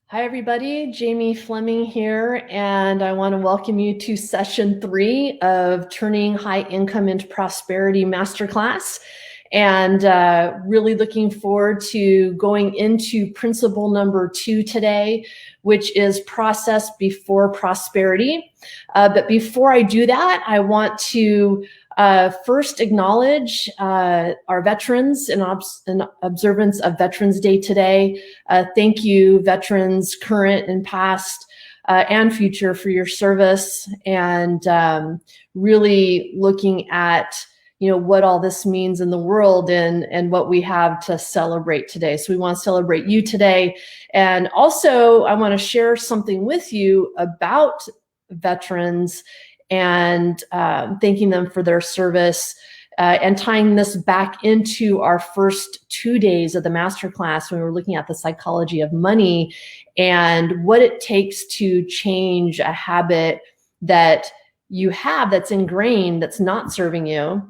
Hi, everybody. Jamie Fleming here, and I want to welcome you to session 3 of Turning High Income into Prosperity Masterclass. And really looking forward to going into principle number 2 today, which is process before prosperity. But before I do that, I want to first acknowledge our veterans in observance of Veterans Day today. Thank you, veterans, current and past and future, for your service, and really looking at what all this means in the world and what we have to celebrate today. So we want to celebrate you today. And also I want to share something with you about veterans and thanking them for their service, and tying this back into our first 2 days of the masterclass when we were looking at the psychology of money and what it takes to change a habit that you have that's ingrained, that's not serving you,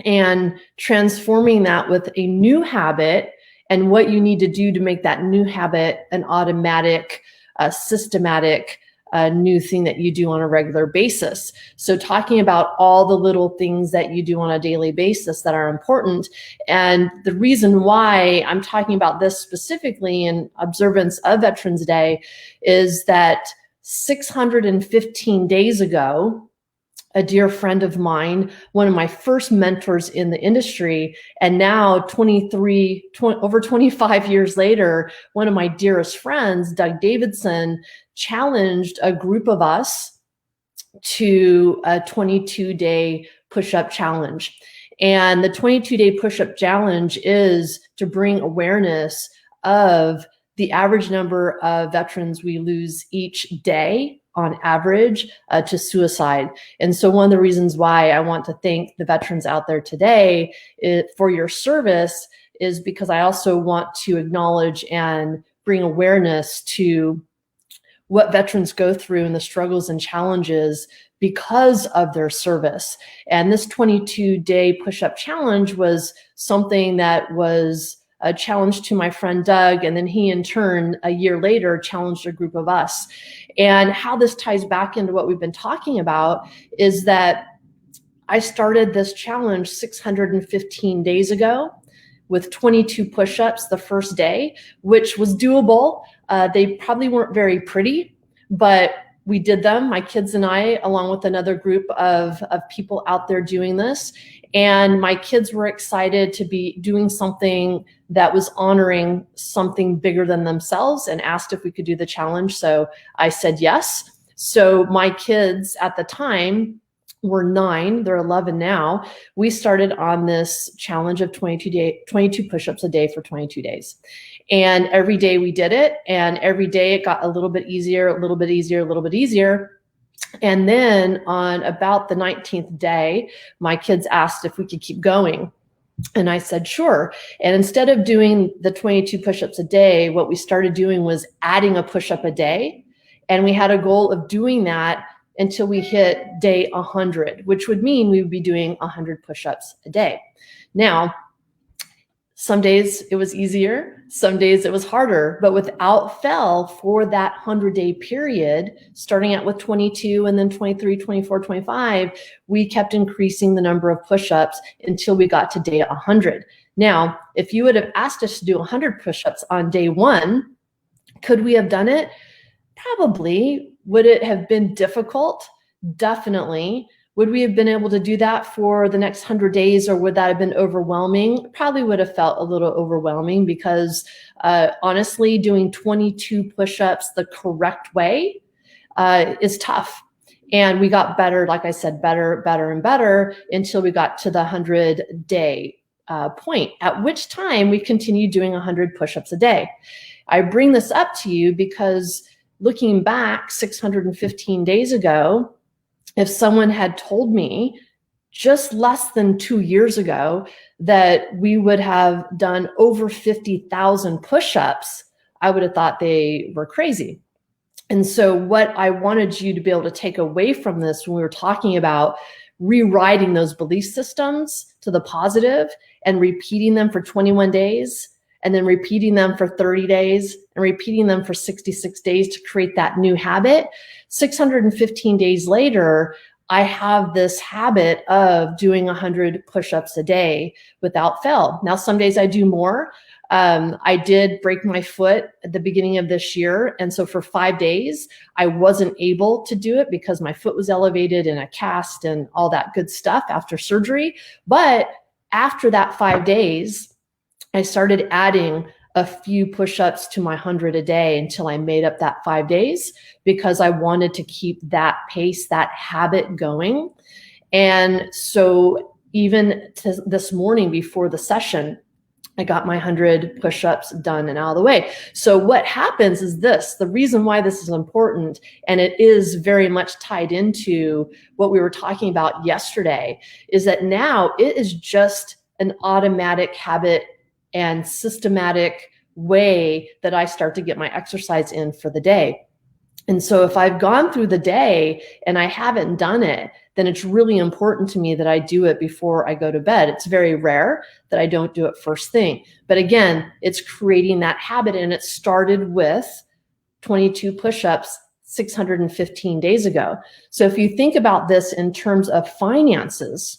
and transforming that with a new habit and what you need to do to make that new habit an automatic, systematic, new thing that you do on a regular basis. So talking about all the little things that you do on a daily basis that are important. And the reason why I'm talking about this specifically in observance of Veterans Day is that 615 days ago, a dear friend of mine, one of my first mentors in the industry, and now over 25 years later, one of my dearest friends, Doug Davidson, challenged a group of us to a 22-day push-up challenge. And the 22-day push-up challenge is to bring awareness of the average number of veterans we lose each day on average to suicide. And so one of the reasons why I want to thank the veterans out there today for your service is because I also want to acknowledge and bring awareness to what veterans go through and the struggles and challenges because of their service. And this 22-day push-up challenge was something that was a challenge to my friend Doug, and then he in turn a year later challenged a group of us. And how this ties back into what we've been talking about is that I started this challenge 615 days ago with 22 push-ups the first day, which was doable. They probably weren't very pretty, but we did them, my kids and I, along with another group of people out there doing this. And my kids were excited to be doing something that was honoring something bigger than themselves and asked if we could do the challenge. So I said yes. So my kids at the time were 9, they're 11 now. We started on this challenge of 22 push-ups a day for 22 days. And every day we did it, and every day it got a little bit easier, a little bit easier, a little bit easier. And then on about the 19th day, my kids asked if we could keep going. And I said, sure. And instead of doing the 22 push-ups a day, what we started doing was adding a push-up a day. And we had a goal of doing that until we hit day 100, which would mean we would be doing 100 push-ups a day. Now, some days it was easier, some days it was harder, but without fail for that 100-day period, starting out with 22 and then 23, 24, 25, we kept increasing the number of push-ups until we got to day 100. Now, if you would have asked us to do 100 push-ups on day 1, could we have done it? Probably. Would it have been difficult? Definitely. Would we have been able to do that for the next 100 days, or would that have been overwhelming? Probably would have felt a little overwhelming because honestly, doing 22 push-ups the correct way is tough. And we got better, like I said, better and better until we got to the 100-day point, at which time we continued doing 100 push-ups a day. I bring this up to you because looking back 615 days ago, if someone had told me just less than 2 years ago that we would have done over 50,000 push-ups, I would have thought they were crazy. And so what I wanted you to be able to take away from this when we were talking about rewriting those belief systems to the positive and repeating them for 21 days, and then repeating them for 30 days and repeating them for 66 days to create that new habit, 615 days later, I have this habit of doing 100 push-ups a day without fail. Now, some days I do more. I did break my foot at the beginning of this year. And so for 5 days, I wasn't able to do it because my foot was elevated in a cast and all that good stuff after surgery. But after that 5 days, I started adding a few push-ups to my 100 a day until I made up that 5 days, because I wanted to keep that pace, that habit going. And so even this morning before the session, I got my 100 push-ups done and out of the way. So what happens is this, the reason why this is important, and it is very much tied into what we were talking about yesterday, is that now it is just an automatic habit and systematic way that I start to get my exercise in for the day. And so if I've gone through the day and I haven't done it, then it's really important to me that I do it before I go to bed. It's very rare that I don't do it first thing. But again, it's creating that habit, and it started with 22 push-ups 615 days ago. So if you think about this in terms of finances,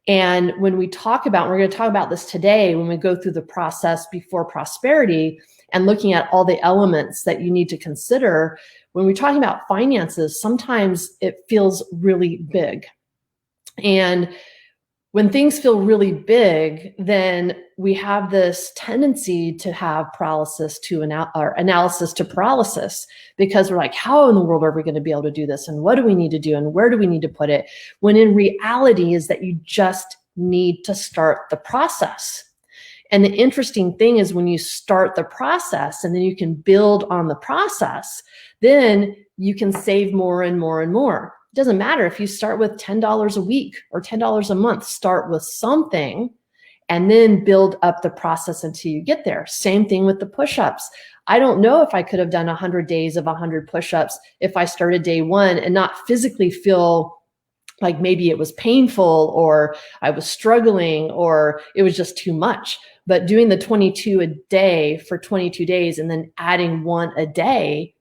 and when we talk about, we're going to talk about this today when we go through the process before prosperity and looking at all the elements that you need to consider. When we're talking about finances, sometimes it feels really big. And when things feel really big, then we have this tendency to have paralysis to analysis to paralysis, because we're like, how in the world are we going to be able to do this? And what do we need to do? And where do we need to put it? When in reality is that you just need to start the process. And the interesting thing is when you start the process and then you can build on the process, then you can save more and more and more. It doesn't matter if you start with $10 a week or $10 a month, start with something and then build up the process until you get there. Same thing with the push-ups. I don't know if I could have done 100 days of 100 push-ups if I started day one and not physically feel like maybe it was painful or I was struggling or it was just too much. But doing the 22 a day for 22 days and then adding one a day,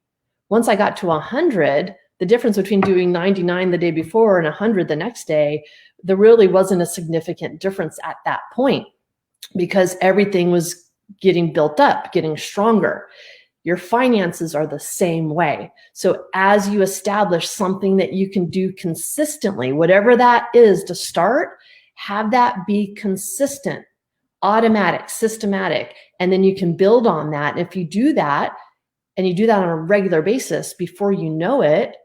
once I got to 100, the difference between doing 99 the day before and 100 the next day, there really wasn't a significant difference at that point, because everything was getting built up, getting stronger. Your finances are the same way. So as you establish something that you can do consistently, whatever that is to start, have that be consistent, automatic, systematic, and then you can build on that. And if you do that, and you do that on a regular basis, before you know it,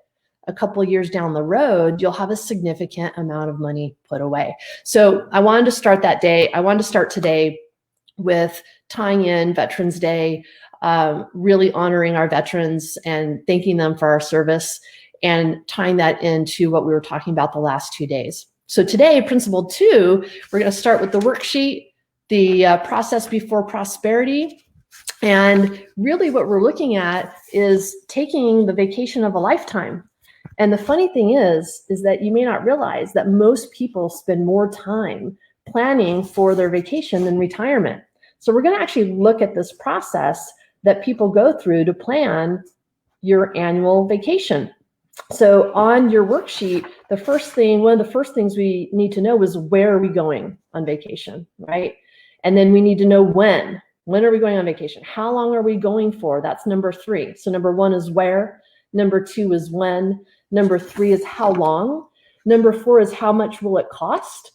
a couple of years down the road, you'll have a significant amount of money put away. So I wanted to start that day. I wanted to start today with tying in Veterans Day, really honoring our veterans and thanking them for our service, and tying that into what we were talking about the last 2 days. So today, principle 2, we're going to start with the worksheet, the process before prosperity. And really what we're looking at is taking the vacation of a lifetime. And the funny thing is that you may not realize that most people spend more time planning for their vacation than retirement. So we're going to actually look at this process that people go through to plan your annual vacation. So on your worksheet, one of the first things we need to know is, where are we going on vacation, right? And then we need to know when. When are we going on vacation? How long are we going for? That's number 3. So number 1 is where. Number 2 is when. Number 3 is how long. Number 4 is how much will it cost?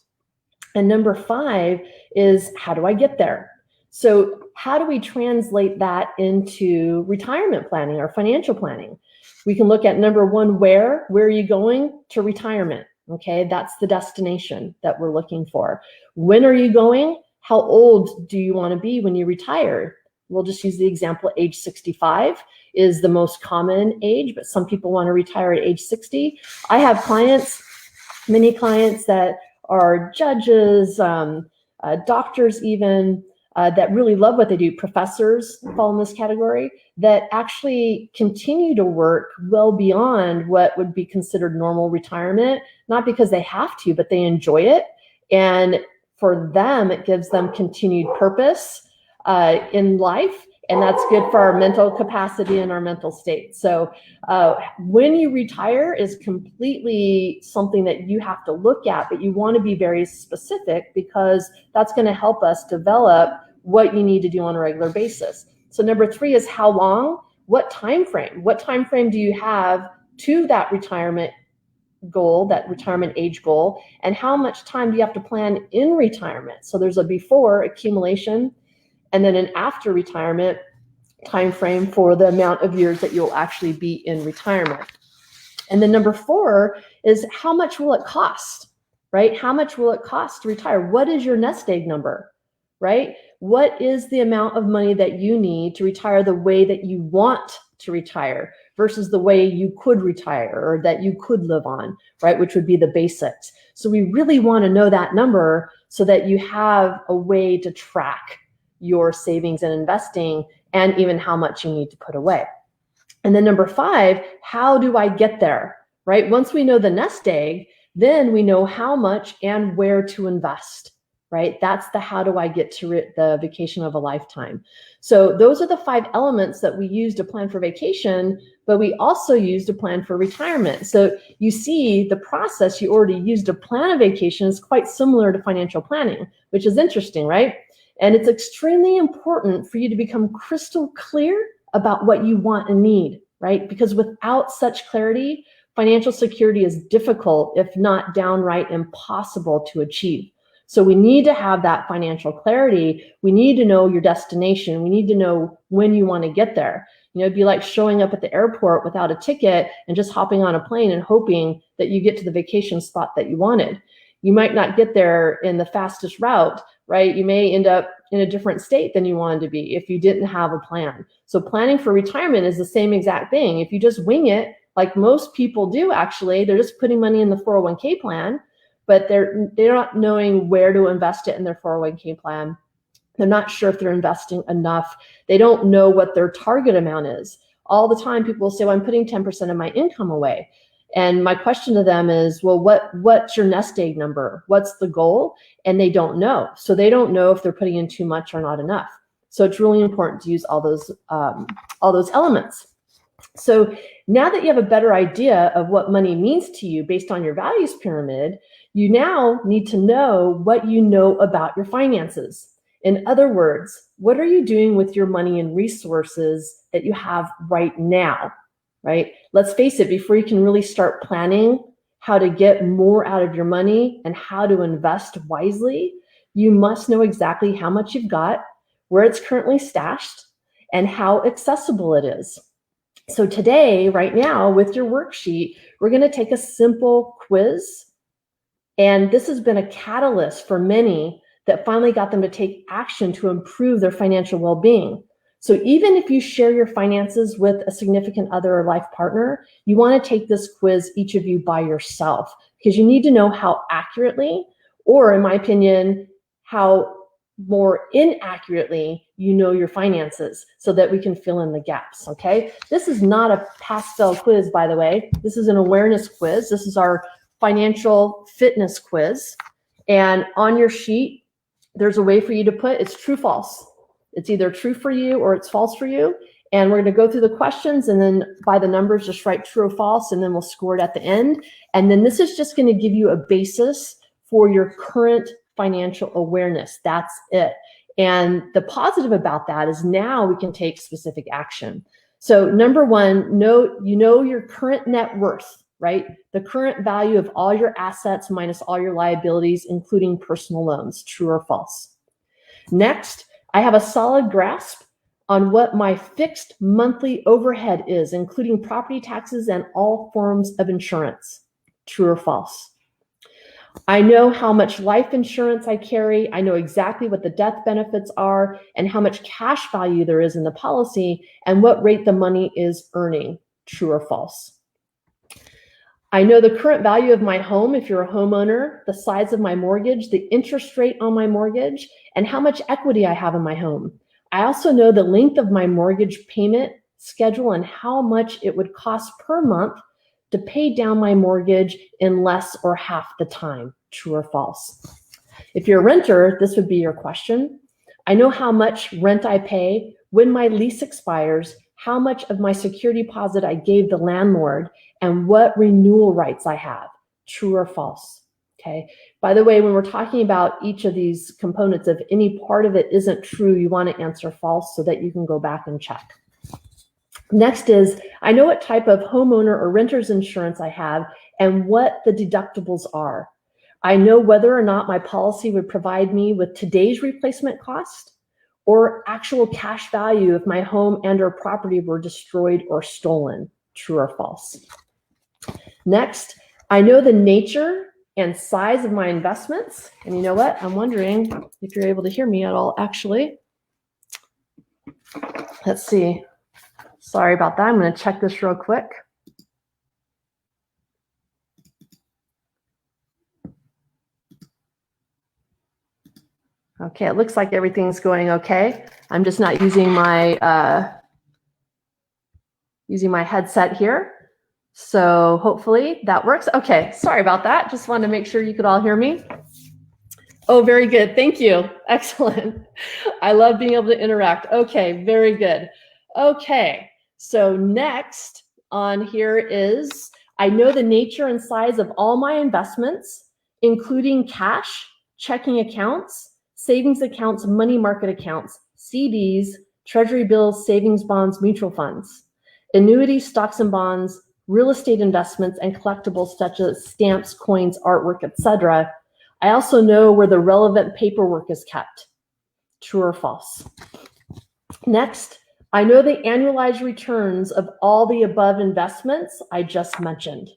And number 5 is, how do I get there? So how do we translate that into retirement planning or financial planning? We can look at number 1, where are you going? To retirement. Okay, that's the destination that we're looking for. When are you going? How old do you want to be when you retire? We'll just use the example, age 65 is the most common age, but some people want to retire at age 60. I have many clients that are judges, doctors even, that really love what they do. Professors fall in this category, that actually continue to work well beyond what would be considered normal retirement, not because they have to, but they enjoy it. And for them, it gives them continued purpose. in life, and that's good for our mental capacity and our mental state. So when you retire is completely something that you have to look at, but you want to be very specific because that's going to help us develop what you need to do on a regular basis. So number 3 is how long, what time frame? What time frame do you have to that retirement goal, that retirement age goal, and how much time do you have to plan in retirement? So there's a before accumulation and then an after retirement time frame for the amount of years that you'll actually be in retirement. And then number 4 is how much will it cost, right? How much will it cost to retire? What is your nest egg number, right? What is the amount of money that you need to retire the way that you want to retire versus the way you could retire or that you could live on, right? Which would be the basics. So we really want to know that number so that you have a way to track your savings and investing and even how much you need to put away. And then number 5, how do I get there, right? Once we know the nest egg, then we know how much and where to invest, right? That's the how do I get to the vacation of a lifetime. So those are the 5 elements that we use to plan for vacation, but we also use to plan for retirement. So you see the process you already used to plan a vacation is quite similar to financial planning, which is interesting, right? And it's extremely important for you to become crystal clear about what you want and need, right? Because without such clarity, financial security is difficult, if not downright impossible to achieve. So we need to have that financial clarity. We need to know your destination. We need to know when you want to get there. You know, it'd be like showing up at the airport without a ticket and just hopping on a plane and hoping that you get to the vacation spot that you wanted. You might not get there in the fastest route, right? You may end up in a different state than you wanted to be if you didn't have a plan. So planning for retirement is the same exact thing. If you just wing it, like most people do actually, they're just putting money in the 401k plan, but they're not knowing where to invest it in their 401k plan. They're not sure if they're investing enough. They don't know what their target amount is. All the time people will say, well, I'm putting 10% of my income away. And my question to them is, well, what's your nest egg number? What's the goal? And they don't know. So they don't know if they're putting in too much or not enough. So it's really important to use all those elements. So now that you have a better idea of what money means to you based on your values pyramid, you now need to know what you know about your finances. In other words, what are you doing with your money and resources that you have right now, right? Let's face it, before you can really start planning how to get more out of your money and how to invest wisely, you must know exactly how much you've got, where it's currently stashed, and how accessible it is. So today, right now, with your worksheet, we're going to take a simple quiz. And this has been a catalyst for many that finally got them to take action to improve their financial well-being. So even if you share your finances with a significant other or life partner, you want to take this quiz, each of you by yourself, because you need to know how accurately, or in my opinion, how more inaccurately you know your finances so that we can fill in the gaps, okay? This is not a pass-fail quiz, by the way. This is an awareness quiz. This is our financial fitness quiz. And on your sheet, there's a way for you to put it's true, false. It's either true for you or it's false for you. And we're going to go through the questions and then by the numbers, just write true or false, and then we'll score it at the end. And then this is just going to give you a basis for your current financial awareness. That's it. And the positive about that is now we can take specific action. So number one, you know your current net worth, right? The current value of all your assets minus all your liabilities, including personal loans, true or false. Next, I have a solid grasp on what my fixed monthly overhead is, including property taxes and all forms of insurance, true or false. I know how much life insurance I carry. I know exactly what the death benefits are and how much cash value there is in the policy and what rate the money is earning, true or false. I know the current value of my home, if you're a homeowner, the size of my mortgage, the interest rate on my mortgage, and how much equity I have in my home. I also know the length of my mortgage payment schedule and how much it would cost per month to pay down my mortgage in less or half the time, true or false. If you're a renter, this would be your question. I know how much rent I pay, when my lease expires, how much of my security deposit I gave the landlord, and what renewal rights I have. True or false? Okay. By the way, when we're talking about each of these components, if any part of it isn't true, you want to answer false so that you can go back and check. Next is, I know what type of homeowner or renter's insurance I have and what the deductibles are. I know whether or not my policy would provide me with today's replacement cost or actual cash value if my home and or property were destroyed or stolen. True or false? Next, I know the nature and size of my investments. And you know what? I'm wondering if you're able to hear me at all, actually. Let's see. Sorry about that. I'm going to check this real quick. Okay, it looks like everything's going okay. I'm just not using my headset here. So hopefully that works. Okay, sorry about that. Just wanted to make sure you could all hear me. Oh, very good. Thank you. Excellent. I love being able to interact. Okay, very good. Okay, so next on here is, I know the nature and size of all my investments, including cash, checking accounts, savings accounts, money market accounts, CDs, treasury bills, savings bonds, mutual funds, annuities, stocks and bonds, real estate investments, and collectibles such as stamps, coins, artwork, etc. I also know where the relevant paperwork is kept. True or false? Next, I know the annualized returns of all the above investments I just mentioned.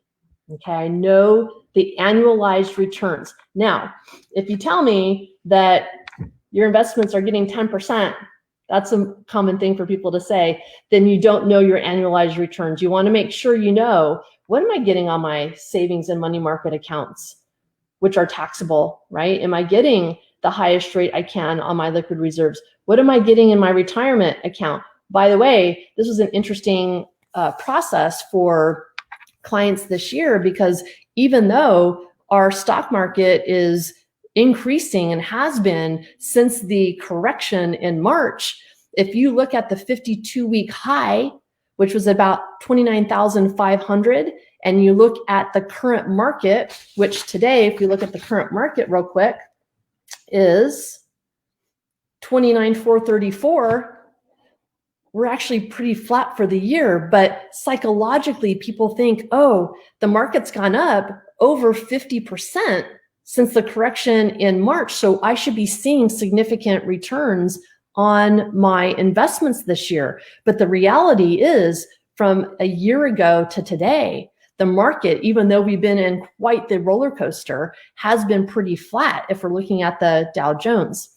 Okay, I know the annualized returns. Now, if you tell me that your investments are getting 10%, that's a common thing for people to say, then you don't know your annualized returns. You want to make sure you know, what am I getting on my savings and money market accounts, which are taxable, right? Am I getting the highest rate I can on my liquid reserves? What am I getting in my retirement account? By the way, this was an interesting process for clients this year, because even though our stock market is increasing and has been since the correction in March, if you look at the 52-week high, which was about 29,500, and you look at the current market, which today, if you look at the current market real quick, is 29,434, we're actually pretty flat for the year. But psychologically, people think, oh, the market's gone up over 50% since the correction in March, so I should be seeing significant returns on my investments this year. But the reality is, from a year ago to today, the market, even though we've been in quite the roller coaster, has been pretty flat if we're looking at the Dow Jones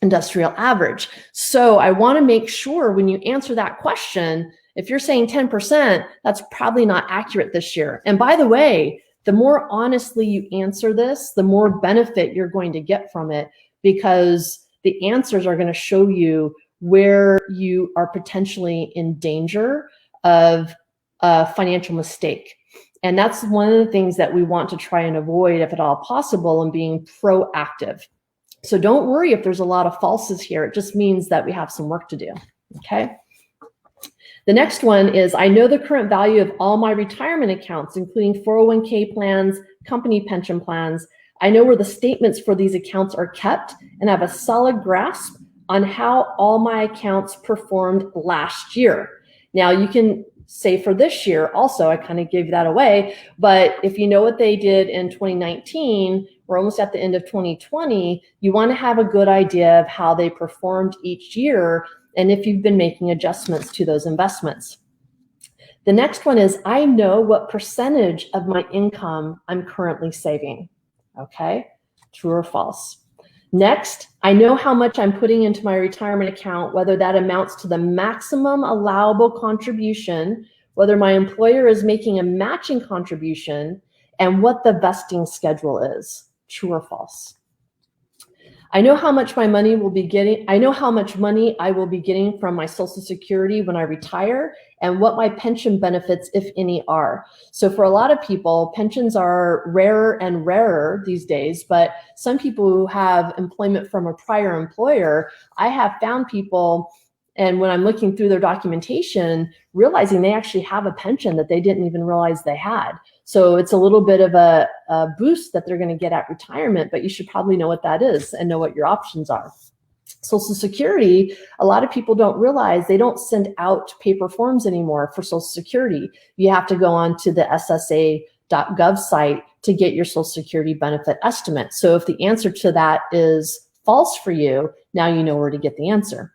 Industrial Average. So I want to make sure when you answer that question, if you're saying 10%, that's probably not accurate this year. And by the way, the more honestly you answer this, the more benefit you're going to get from it, because the answers are going to show you where you are potentially in danger of a financial mistake. And that's one of the things that we want to try and avoid, if at all possible, and being proactive. So don't worry if there's a lot of falses here. It just means that we have some work to do, okay? The next one is, I know the current value of all my retirement accounts, including 401k plans, company pension plans. I know where the statements for these accounts are kept and have a solid grasp on how all my accounts performed last year. Now you can say for this year also, I kind of gave that away, but if you know what they did in 2019, we're almost at the end of 2020, you want to have a good idea of how they performed each year and if you've been making adjustments to those investments. The next one is, I know what percentage of my income I'm currently saving. Okay, true or false? Next, I know how much I'm putting into my retirement account, whether that amounts to the maximum allowable contribution, whether my employer is making a matching contribution, and what the vesting schedule is. True or false? I know how much my money will be getting. I know how much money I will be getting from my Social Security when I retire and what my pension benefits, if any, are. So for a lot of people, pensions are rarer and rarer these days, but some people who have employment from a prior employer, I have found people, and when I'm looking through their documentation, realizing they actually have a pension that they didn't even realize they had. So it's a little bit of a boost that they're going to get at retirement, but you should probably know what that is and know what your options are. Social Security, a lot of people don't realize they don't send out paper forms anymore for Social Security. You have to go on to the SSA.gov site to get your Social Security benefit estimate. So if the answer to that is false for you, now you know where to get the answer.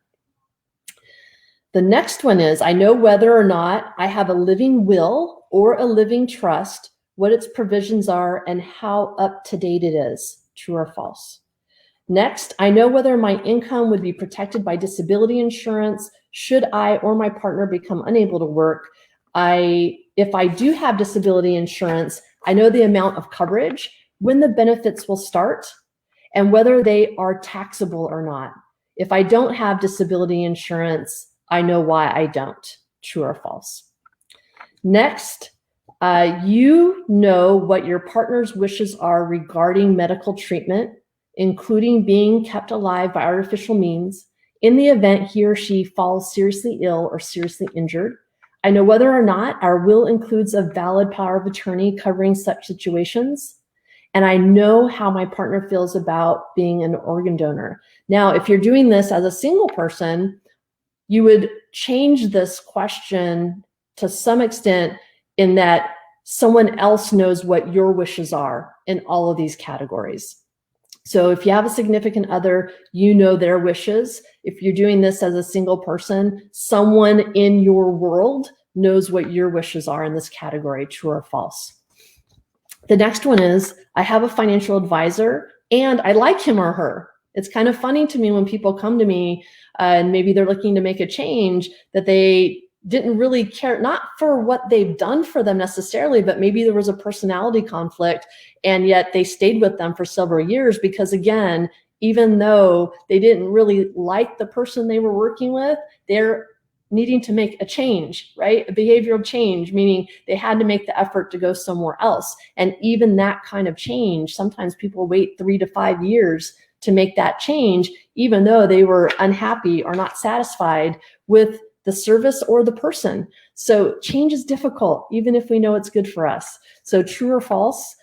The next one is, I know whether or not I have a living will or a living trust, what its provisions are, and how up to date it is. True or false? Next, I know whether my income would be protected by disability insurance should I or my partner become unable to work. If I do have disability insurance, I know the amount of coverage, when the benefits will start, and whether they are taxable or not. If I don't have disability insurance, I know why I don't. True or false? Next, you know what your partner's wishes are regarding medical treatment, including being kept alive by artificial means, in the event he or she falls seriously ill or seriously injured. I know whether or not our will includes a valid power of attorney covering such situations. And I know how my partner feels about being an organ donor. Now, if you're doing this as a single person, you would change this question to some extent in that someone else knows what your wishes are in all of these categories. So if you have a significant other, you know their wishes. If you're doing this as a single person, someone in your world knows what your wishes are in this category, true or false. The next one is, I have a financial advisor and I like him or her. It's kind of funny to me when people come to me and maybe they're looking to make a change that they didn't really care, not for what they've done for them necessarily, but maybe there was a personality conflict and yet they stayed with them for several years because, again, even though they didn't really like the person they were working with, they're needing to make a change, right? A behavioral change, meaning they had to make the effort to go somewhere else. And even that kind of change, sometimes people wait 3 to 5 years to make that change, even though they were unhappy or not satisfied with the service or the person. So change is difficult, even if we know it's good for us. So true or false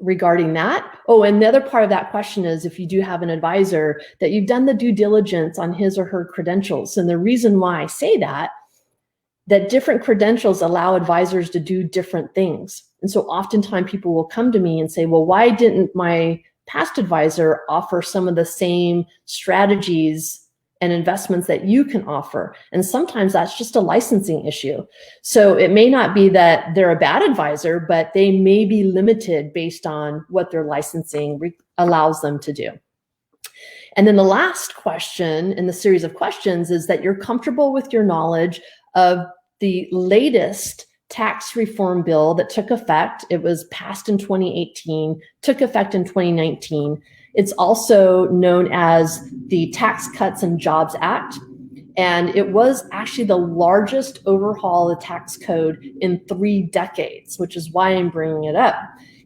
regarding that. Oh, and the other part of that question is, if you do have an advisor, that you've done the due diligence on his or her credentials. And the reason why I say that different credentials allow advisors to do different things. And so oftentimes people will come to me and say, well, why didn't my past advisor offer some of the same strategies and investments that you can offer? And sometimes that's just a licensing issue. So it may not be that they're a bad advisor, but they may be limited based on what their licensing allows them to do. And then the last question in the series of questions is that you're comfortable with your knowledge of the latest tax reform bill that took effect. It was passed in 2018, took effect in 2019. It's also known as the Tax Cuts and Jobs Act. And it was actually the largest overhaul of the tax code in 3 decades, which is why I'm bringing it up.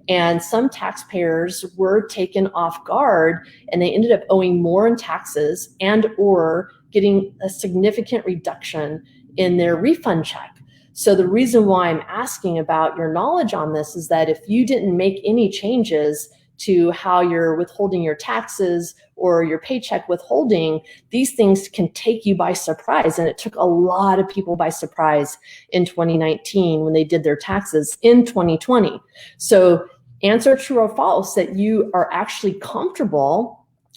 And some taxpayers were taken off guard and they ended up owing more in taxes and or getting a significant reduction in their refund check. So the reason why I'm asking about your knowledge on this is that if you didn't make any changes to how you're withholding your taxes or your paycheck withholding, these things can take you by surprise. And it took a lot of people by surprise in 2019 when they did their taxes in 2020. So answer true or false that you are actually comfortable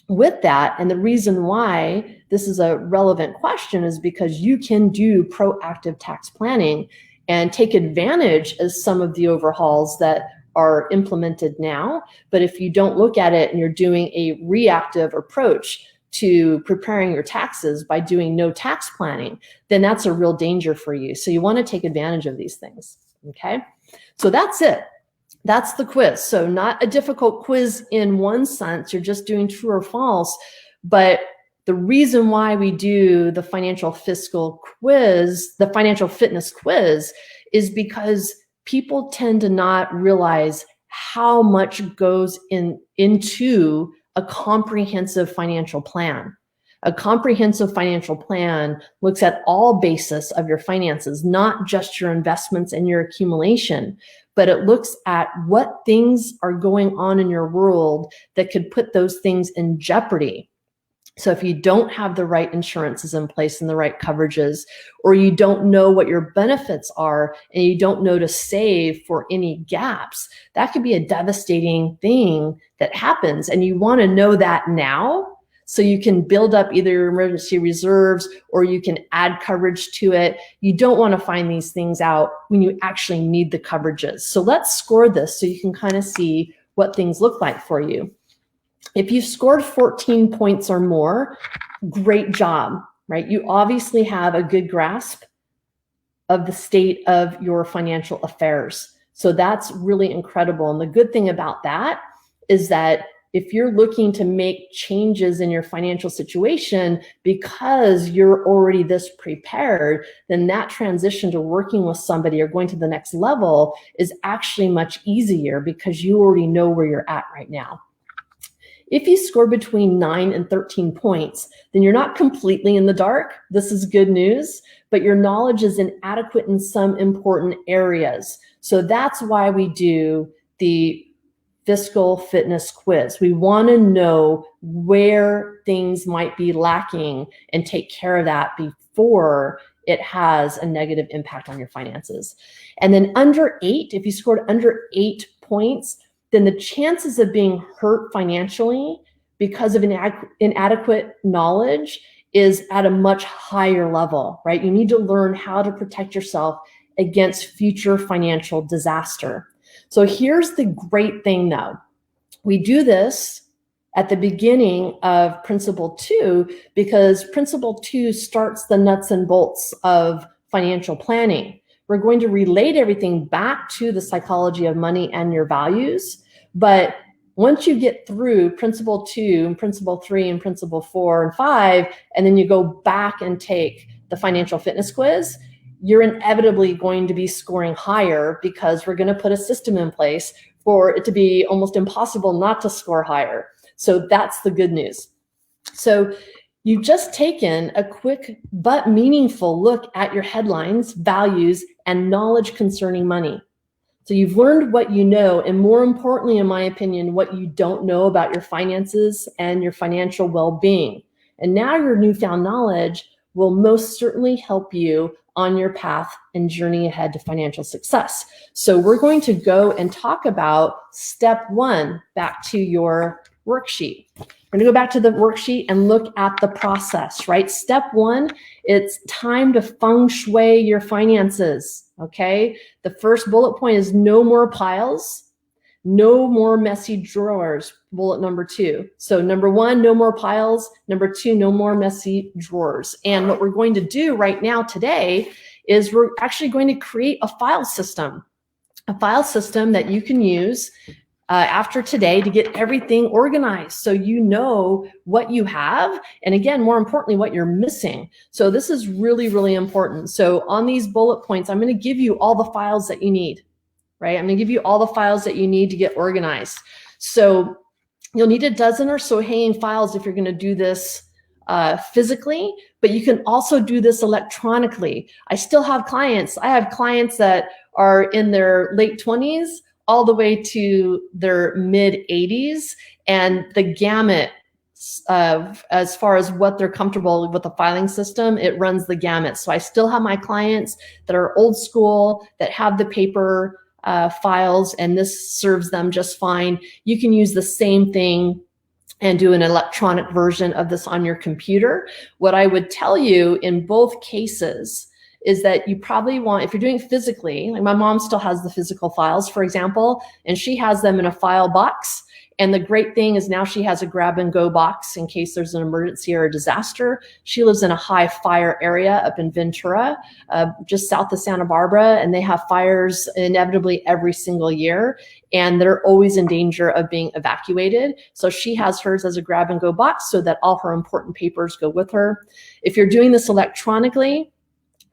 with that. And the reason why this is a relevant question is because you can do proactive tax planning and take advantage of some of the overhauls that are implemented now. But if you don't look at it and you're doing a reactive approach to preparing your taxes by doing no tax planning, then that's a real danger for you. So you want to take advantage of these things. Okay, so that's it. That's the quiz. So not a difficult quiz in one sense, you're just doing true or false, but the reason why we do the financial fiscal quiz, the financial fitness quiz, is because people tend to not realize how much goes into a comprehensive financial plan. A comprehensive financial plan looks at all bases of your finances, not just your investments and your accumulation, but it looks at what things are going on in your world that could put those things in jeopardy. So if you don't have the right insurances in place and the right coverages, or you don't know what your benefits are and you don't know to save for any gaps, that could be a devastating thing that happens. And you want to know that now so you can build up either your emergency reserves or you can add coverage to it. You don't want to find these things out when you actually need the coverages. So let's score this so you can kind of see what things look like for you. If you scored 14 points or more, great job, right? You obviously have a good grasp of the state of your financial affairs. So that's really incredible. And the good thing about that is that if you're looking to make changes in your financial situation because you're already this prepared, then that transition to working with somebody or going to the next level is actually much easier because you already know where you're at right now. If you score between 9 and 13 points, then you're not completely in the dark. This is good news, but your knowledge is inadequate in some important areas. So that's why we do the fiscal fitness quiz. We want to know where things might be lacking and take care of that before it has a negative impact on your finances. And then under 8, if you scored under 8 points, then the chances of being hurt financially because of inadequate knowledge is at a much higher level, right? You need to learn how to protect yourself against future financial disaster. So here's the great thing though. We do this at the beginning of Principle 2 because Principle 2 starts the nuts and bolts of financial planning. We're going to relate everything back to the psychology of money and your values. But once you get through Principle 2 and Principle 3 and Principle 4 and 5, and then you go back and take the financial fitness quiz, you're inevitably going to be scoring higher because we're going to put a system in place for it to be almost impossible not to score higher. So that's the good news. So you've just taken a quick but meaningful look at your headlines, values, and knowledge concerning money. So you've learned what you know, and more importantly, in my opinion, what you don't know about your finances and your financial well-being. And now your newfound knowledge will most certainly help you on your path and journey ahead to financial success. So we're going to go and talk about step 1 back to your worksheet. We're going to go back to the worksheet and look at the process, right? Step 1, it's time to feng shui your finances, okay? The first bullet point is no more piles, no more messy drawers, bullet number 2. So number 1, no more piles. Number 2, no more messy drawers. And what we're going to do right now today is we're actually going to create a file system that you can use after today to get everything organized so you know what you have, and again, more importantly, what you're missing. So this is really, really important. So on these bullet points, I'm going to give you all the files that you need, right? I'm going to give you all the files that you need to get organized. So you'll need a dozen or so hanging files if you're going to do this physically, but you can also do this electronically. I still have clients. I have clients that are in their late 20s all the way to their mid 80s, and the gamut as far as what they're comfortable with the filing system, it runs the gamut. So I still have my clients that are old school, that have the paper files, and this serves them just fine. You can use the same thing and do an electronic version of this on your computer. What I would tell you in both cases is that you probably want, if you're doing it physically, like my mom still has the physical files, for example, and she has them in a file box. And the great thing is now she has a grab and go box in case there's an emergency or a disaster. She lives in a high fire area up in Ventura, just south of Santa Barbara, and they have fires inevitably every single year, and they're always in danger of being evacuated. So she has hers as a grab and go box so that all her important papers go with her. If you're doing this electronically,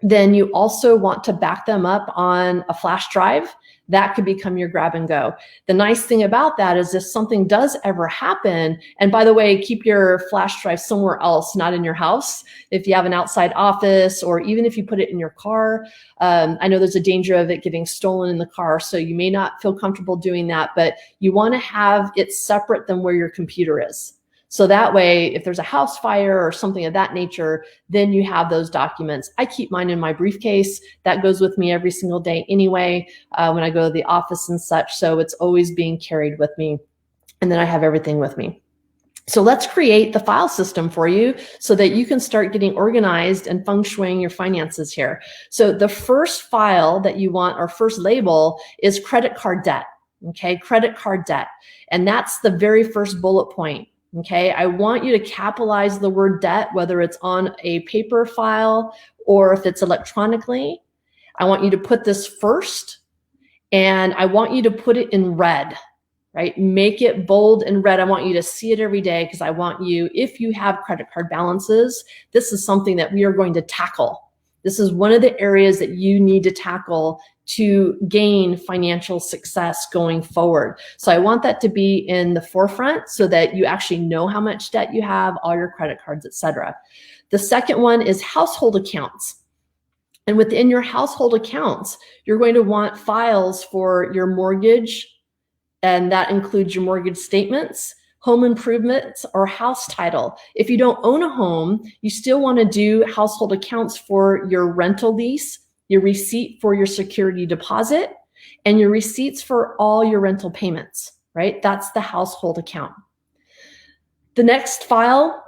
then you also want to back them up on a flash drive. That could become your grab and go. The nice thing about that is if something does ever happen, and by the way, keep your flash drive somewhere else, not in your house. If you have an outside office, or even if you put it in your car, I know there's a danger of it getting stolen in the car, so you may not feel comfortable doing that, but you want to have it separate than where your computer is. So that way, if there's a house fire or something of that nature, then you have those documents. I keep mine in my briefcase. That goes with me every single day anyway, when I go to the office and such. So it's always being carried with me. And then I have everything with me. So let's create the file system for you so that you can start getting organized and feng shuiing your finances here. So the first file that you want, or first label, is credit card debt. Okay, credit card debt. And that's the very first bullet point. Okay, I want you to capitalize the word debt, whether it's on a paper file or if it's electronically. I want you to put this first, and I want you to put it in red, right? Make it bold and red. I want you to see it every day because I want you, if you have credit card balances, this is something that we are going to tackle. This is one of the areas that you need to tackle to gain financial success going forward. So I want that to be in the forefront so that you actually know how much debt you have, all your credit cards, etc. The second one is household accounts. And within your household accounts, you're going to want files for your mortgage, and that includes your mortgage statements, home improvements, or house title. If you don't own a home, you still want to do household accounts for your rental lease, your receipt for your security deposit, and your receipts for all your rental payments, right? That's the household account. The next file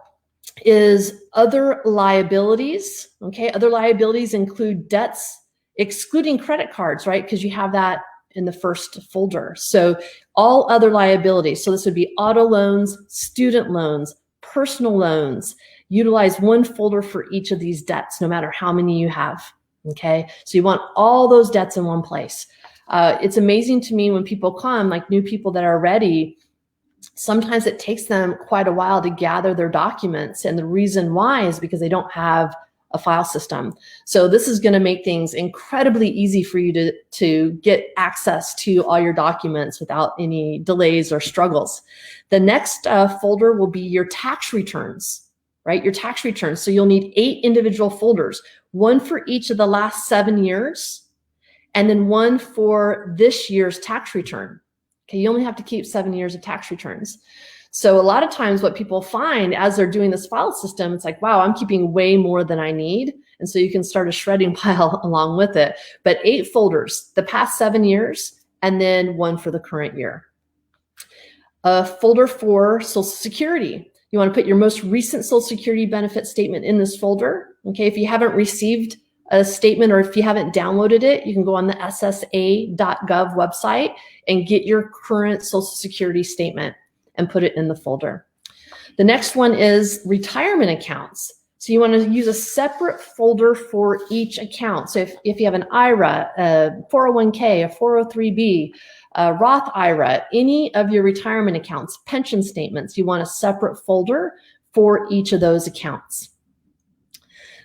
is other liabilities, okay? Other liabilities include debts, excluding credit cards, right? Because you have that in the first folder. So all other liabilities. So this would be auto loans, student loans, personal loans. Utilize one folder for each of these debts, no matter how many you have. Okay, so you want all those debts in one place. It's amazing to me when people come, like new people that are ready, sometimes it takes them quite a while to gather their documents. And the reason why is because they don't have a file system. So this is going to make things incredibly easy for you to get access to all your documents without any delays or struggles. The next folder will be your tax returns, right? Your tax returns. So you'll need 8 individual folders, one for each of the last 7 years, and then one for this year's tax return. Okay, you only have to keep 7 years of tax returns. So a lot of times what people find as they're doing this file system, it's like, wow, I'm keeping way more than I need. And so you can start a shredding pile along with it. But 8 folders, the past 7 years, and then one for the current year. A folder for Social Security. You want to put your most recent Social Security benefit statement in this folder. Okay, if you haven't received a statement or if you haven't downloaded it, you can go on the ssa.gov website and get your current Social Security statement and put it in the folder. The next one is retirement accounts. So you want to use a separate folder for each account. So if you have an IRA, a 401k, a 403b, a Roth IRA, any of your retirement accounts, pension statements, you want a separate folder for each of those accounts.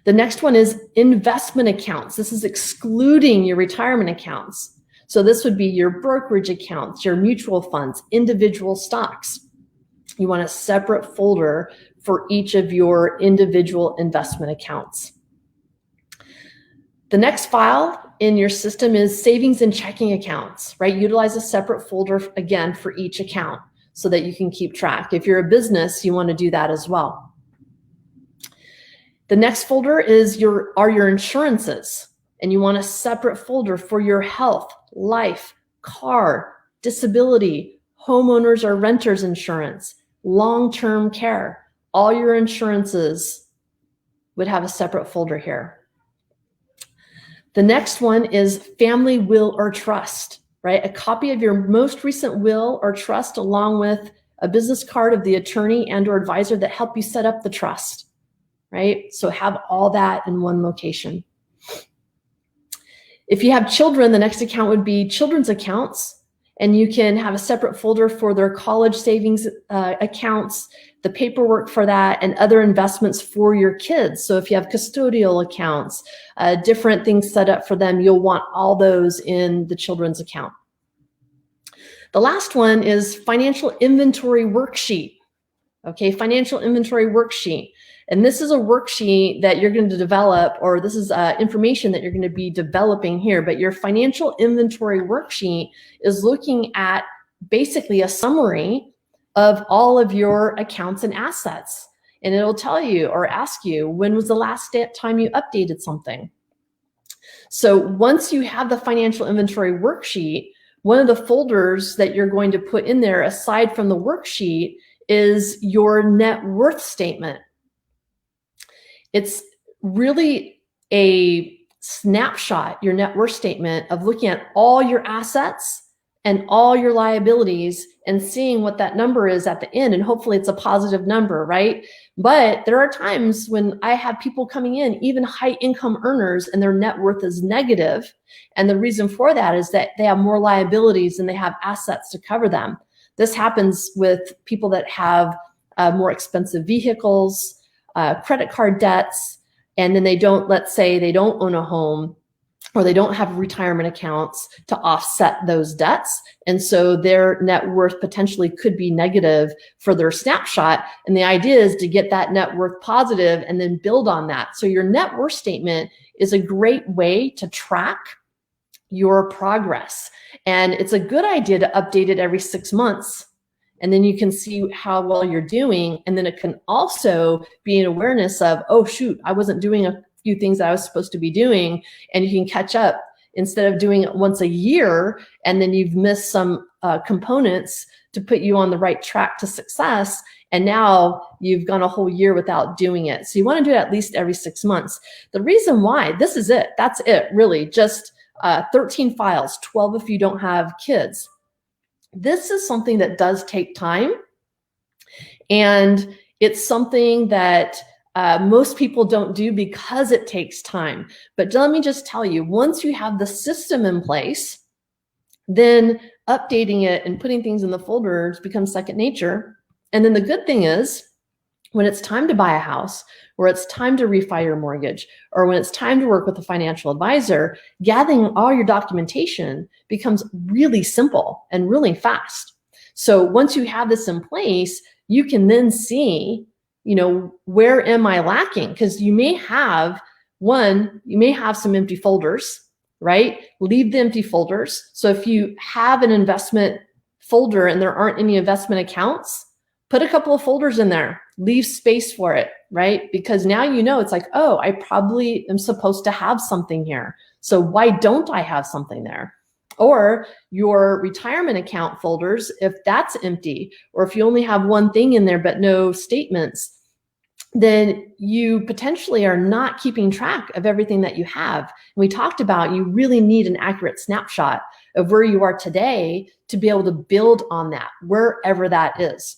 The next one is investment accounts. This is excluding your retirement accounts. So this would be your brokerage accounts, your mutual funds, individual stocks. You want a separate folder for each of your individual investment accounts. The next file in your system is savings and checking accounts, right? Utilize a separate folder, again, for each account so that you can keep track. If you're a business, you want to do that as well. The next folder is your insurances, and you want a separate folder for your health, life, car, disability, homeowners or renters insurance, long-term care. All your insurances would have a separate folder here. The next one is family will or trust, right? A copy of your most recent will or trust along with a business card of the attorney and or advisor that help you set up the trust, right? So have all that in one location. If you have children, the next account would be children's accounts, and you can have a separate folder for their college savings accounts, the paperwork for that, and other investments for your kids. So if you have custodial accounts, different things set up for them, you'll want all those in the children's account. The last one is financial inventory worksheet. Okay, financial inventory worksheet. And this is a worksheet that you're going to develop, or this is information that you're going to be developing here. But your financial inventory worksheet is looking at basically a summary of all of your accounts and assets. And it'll tell you or ask you, when was the last time you updated something? So once you have the financial inventory worksheet, one of the folders that you're going to put in there, aside from the worksheet, is your net worth statement. It's really a snapshot, your net worth statement, of looking at all your assets and all your liabilities and seeing what that number is at the end. And hopefully it's a positive number, right? But there are times when I have people coming in, even high income earners, and their net worth is negative. And the reason for that is that they have more liabilities than they have assets to cover them. This happens with people that have more expensive vehicles, credit card debts, and then they don't, let's say they don't own a home, or they don't have retirement accounts to offset those debts. And so their net worth potentially could be negative for their snapshot. And the idea is to get that net worth positive and then build on that. So your net worth statement is a great way to track your progress. And it's a good idea to update it every 6 months. And then you can see how well you're doing. And then it can also be an awareness of, oh, shoot, I wasn't doing a few things that I was supposed to be doing. And you can catch up instead of doing it once a year. And then you've missed some components to put you on the right track to success. And now you've gone a whole year without doing it. So you want to do it at least every 6 months. The reason why, this is it. That's it, really. Just 13 files, 12 if you don't have kids. This is something that does take time, and it's something that most people don't do because it takes time. But let me just tell you, once you have the system in place, then updating it and putting things in the folders becomes second nature. And then the good thing is, when it's time to buy a house, or it's time to refi your mortgage, or when it's time to work with a financial advisor, gathering all your documentation becomes really simple and really fast. So once you have this in place, you can then see, where am I lacking? Because you may have some empty folders, right? Leave the empty folders. So if you have an investment folder and there aren't any investment accounts, put a couple of folders in there, leave space for it, right? Because now it's like, oh, I probably am supposed to have something here. So why don't I have something there? Or your retirement account folders, if that's empty, or if you only have one thing in there but no statements, then you potentially are not keeping track of everything that you have. And we talked about, you really need an accurate snapshot of where you are today to be able to build on that, wherever that is.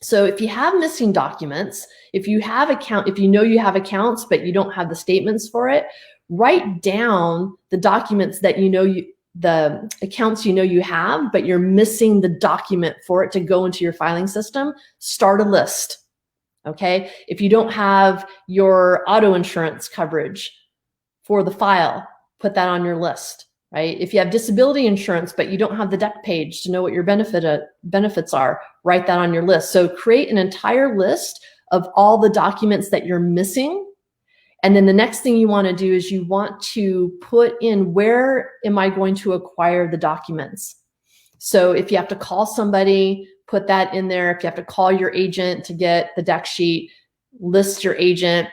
So if you have missing documents, if you know you have accounts, but you don't have the statements for it, write down the documents that the accounts you have, but you're missing the document for it to go into your filing system. Start a list, okay? If you don't have your auto insurance coverage for the file, put that on your list, right? If you have disability insurance, but you don't have the deck page to know what your benefits are, write that on your list. So create an entire list of all the documents that you're missing. And then the next thing you want to do is you want to put in, where am I going to acquire the documents? So if you have to call somebody, put that in there. If you have to call your agent to get the deck sheet, list your agent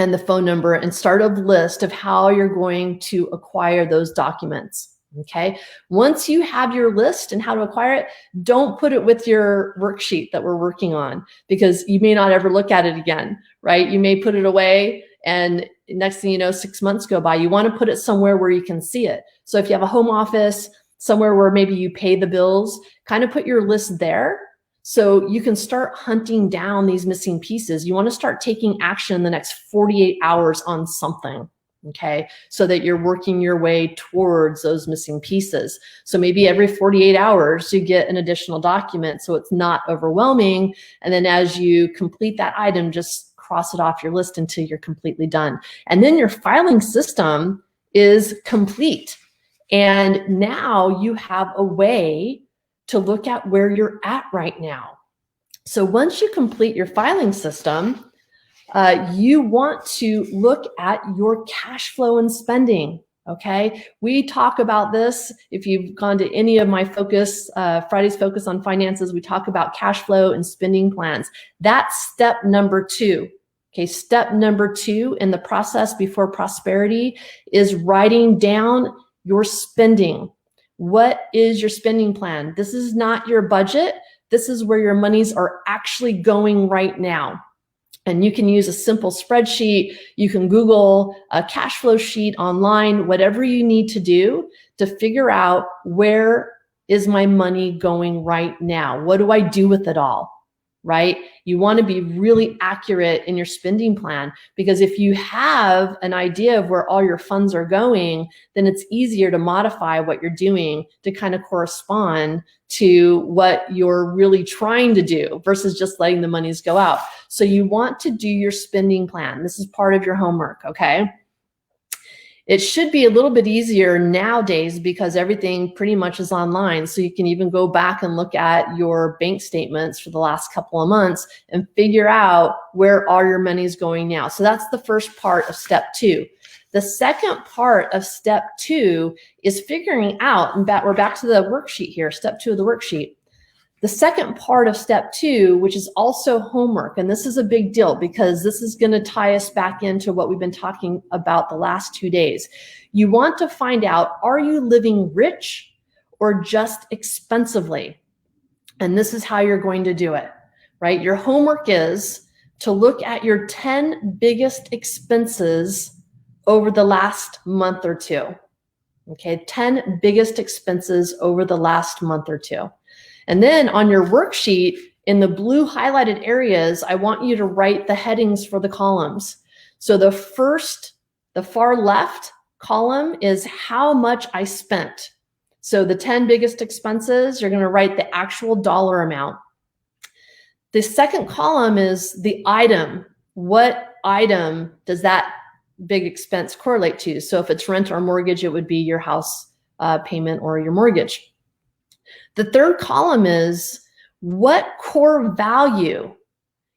and the phone number and start a list of how you're going to acquire those documents. Okay. Once you have your list and how to acquire it, don't put it with your worksheet that we're working on, because you may not ever look at it again, right? You may put it away, and next thing you know, 6 months go by. You want to put it somewhere where you can see it. So if you have a home office, somewhere where maybe you pay the bills, kind of put your list there So you can start hunting down these missing pieces. You want to start taking action in the next 48 hours on something, okay? So that you're working your way towards those missing pieces. So maybe every 48 hours you get an additional document so it's not overwhelming. And then as you complete that item, just cross it off your list until you're completely done. And then your filing system is complete. And now you have a way to look at where you're at right now. So once you complete your filing system, you want to look at your cash flow and spending. Okay, we talk about this. If you've gone to any of my Friday's Focus on Finances, we talk about cash flow and spending plans. That's step number 2. Okay, step number 2 in the process before prosperity is writing down your spending. What is your spending plan? This is not your budget. This is where your monies are actually going right now. And you can use a simple spreadsheet. You can Google a cash flow sheet online, whatever you need to do to figure out where is my money going right now? What do I do with it all? Right? You want to be really accurate in your spending plan, because if you have an idea of where all your funds are going, then it's easier to modify what you're doing to kind of correspond to what you're really trying to do versus just letting the monies go out. So you want to do your spending plan. This is part of your homework, okay? It should be a little bit easier nowadays because everything pretty much is online. So you can even go back and look at your bank statements for the last couple of months and figure out where are your monies going now. So that's the first part of step 2. The second part of step 2 is figuring out, and we're back to the worksheet here, step 2 of the worksheet. The second part of step 2, which is also homework, and this is a big deal because this is going to tie us back into what we've been talking about the last 2 days. You want to find out, are you living rich or just expensively? And this is how you're going to do it, right? Your homework is to look at your 10 biggest expenses over the last month or 2. Okay, 10 biggest expenses over the last month or 2. And then on your worksheet, in the blue highlighted areas, I want you to write the headings for the columns. So the far left column is how much I spent. So the 10 biggest expenses, you're going to write the actual dollar amount. The second column is the item. What item does that big expense correlate to? So if it's rent or mortgage, it would be your house payment or your mortgage. The third column is what core value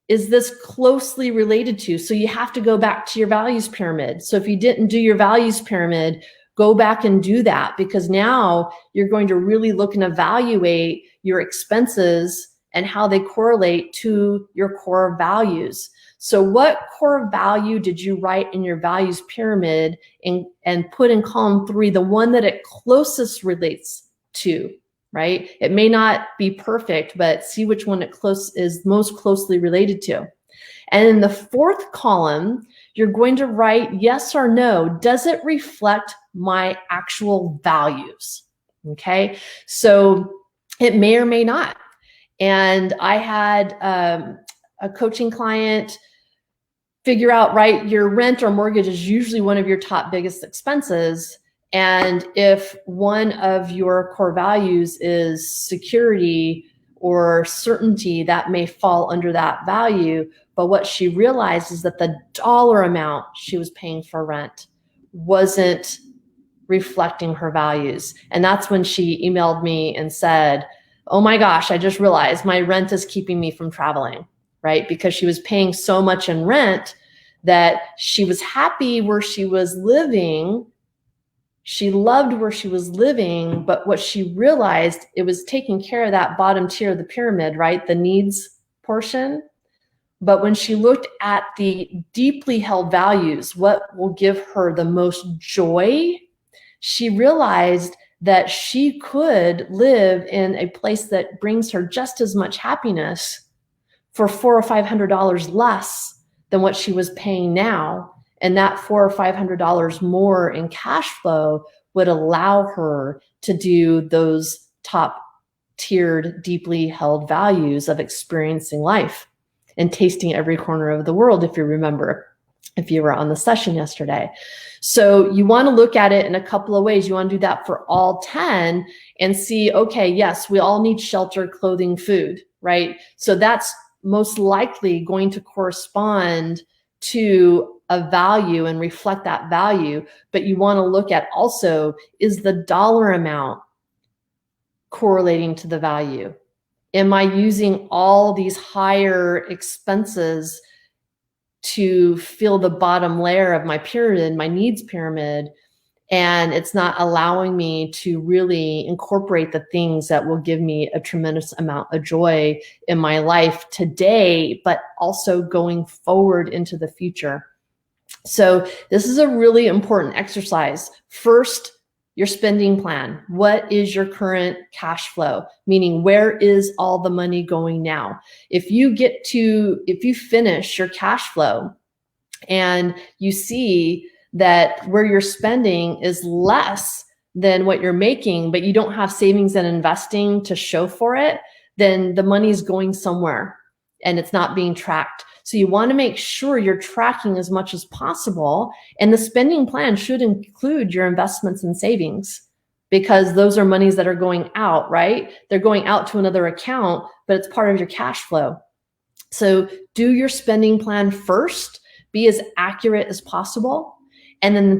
is this closely related to? So you have to go back to your values pyramid. So if you didn't do your values pyramid, go back and do that, because now you're going to really look and evaluate your expenses and how they correlate to your core values. So what core value did you write in your values pyramid and put in column 3, the one that it closest relates to? Right? It may not be perfect, but see which one it is most closely related to. And in the fourth column, you're going to write yes or no. Does it reflect my actual values? Okay, so it may or may not. And I had a coaching client figure out, right, your rent or mortgage is usually one of your top biggest expenses. And if one of your core values is security or certainty, that may fall under that value. But what she realized is that the dollar amount she was paying for rent wasn't reflecting her values. And that's when she emailed me and said, oh my gosh, I just realized my rent is keeping me from traveling, right? Because she was paying so much in rent that she was happy where she was living. She loved where she was living, but what she realized, it was taking care of that bottom tier of the pyramid, right? The needs portion. But when she looked at the deeply held values, what will give her the most joy, she realized that she could live in a place that brings her just as much happiness for $400 or $500 less than what she was paying now. And that $400 or $500 more in cash flow would allow her to do those top tiered, deeply held values of experiencing life and tasting every corner of the world, if you remember, if you were on the session yesterday. So you want to look at it in a couple of ways. You want to do that for all 10 and see, okay, yes, we all need shelter, clothing, food, right? So that's most likely going to correspond to a value and reflect that value. But you want to look at also, is the dollar amount correlating to the value? Am I using all these higher expenses to fill the bottom layer of my pyramid, my needs pyramid, and it's not allowing me to really incorporate the things that will give me a tremendous amount of joy in my life today, but also going forward into the future? So this is a really important exercise. First, your spending plan. What is your current cash flow? Meaning, where is all the money going now? If you finish your cash flow and you see that where you're spending is less than what you're making, but you don't have savings and investing to show for it, then the money's going somewhere and it's not being tracked. So you want to make sure you're tracking as much as possible. And the spending plan should include your investments and savings, because those are monies that are going out, right? They're going out to another account, but it's part of your cash flow. So do your spending plan first, be as accurate as possible. And then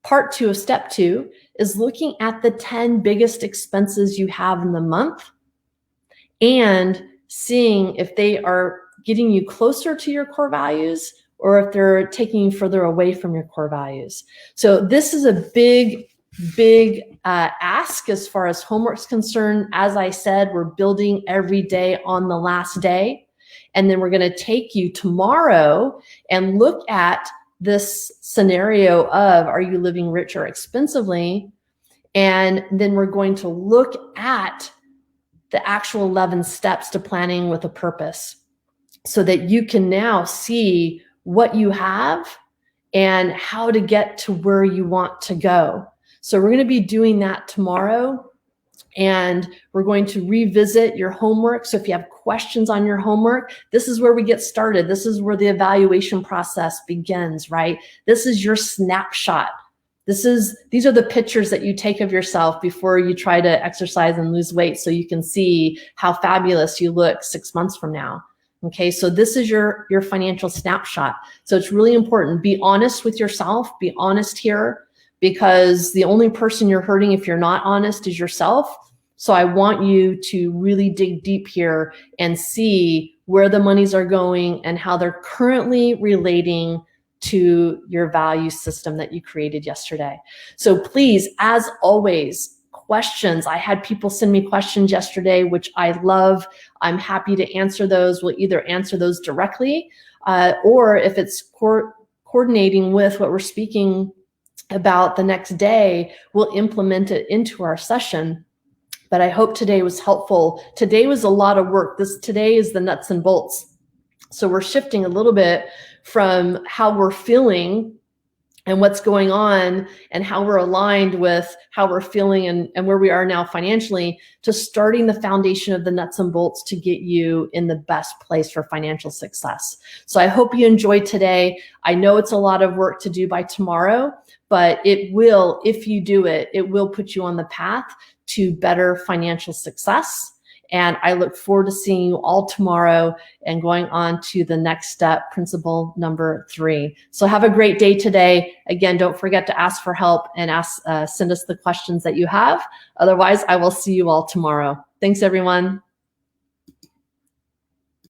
part two of step 2 is looking at the 10 biggest expenses you have in the month and seeing if they are getting you closer to your core values or if they're taking you further away from your core values. So this is a big ask as far as homework's concerned. As I said, we're building every day on the last day. And then we're going to take you tomorrow and look at this scenario of, are you living rich or expensively? And then we're going to look at the actual 11 steps to planning with a purpose, so that you can now see what you have and how to get to where you want to go. So we're going to be doing that tomorrow, and we're going to revisit your homework. So if you have questions on your homework, this is where we get started. This is where the evaluation process begins, right? This is your snapshot. These are the pictures that you take of yourself before you try to exercise and lose weight, so you can see how fabulous you look 6 months from now. Okay, so this is your financial snapshot. So it's really important. Be honest with yourself. Be honest here, because the only person you're hurting if you're not honest is yourself. So I want you to really dig deep here and see where the monies are going and how they're currently relating to your value system that you created yesterday. So please, as always, questions. I had people send me questions yesterday, which I love. I'm happy to answer those. We'll either answer those directly, or if it's coordinating with what we're speaking about the next day, we'll implement it into our session. But I hope today was helpful. Today was a lot of work. Today is the nuts and bolts. So we're shifting a little bit from how we're feeling and what's going on and how we're aligned with how we're feeling and where we are now financially, to starting the foundation of the nuts and bolts to get you in the best place for financial success. So I hope you enjoyed today. I know it's a lot of work to do by tomorrow, but it will, if you do it, it will put you on the path to better financial success. And I look forward to seeing you all tomorrow and going on to the next step, principle number 3. So have a great day today. Again, don't forget to ask for help and send us the questions that you have. Otherwise, I will see you all tomorrow. Thanks, everyone.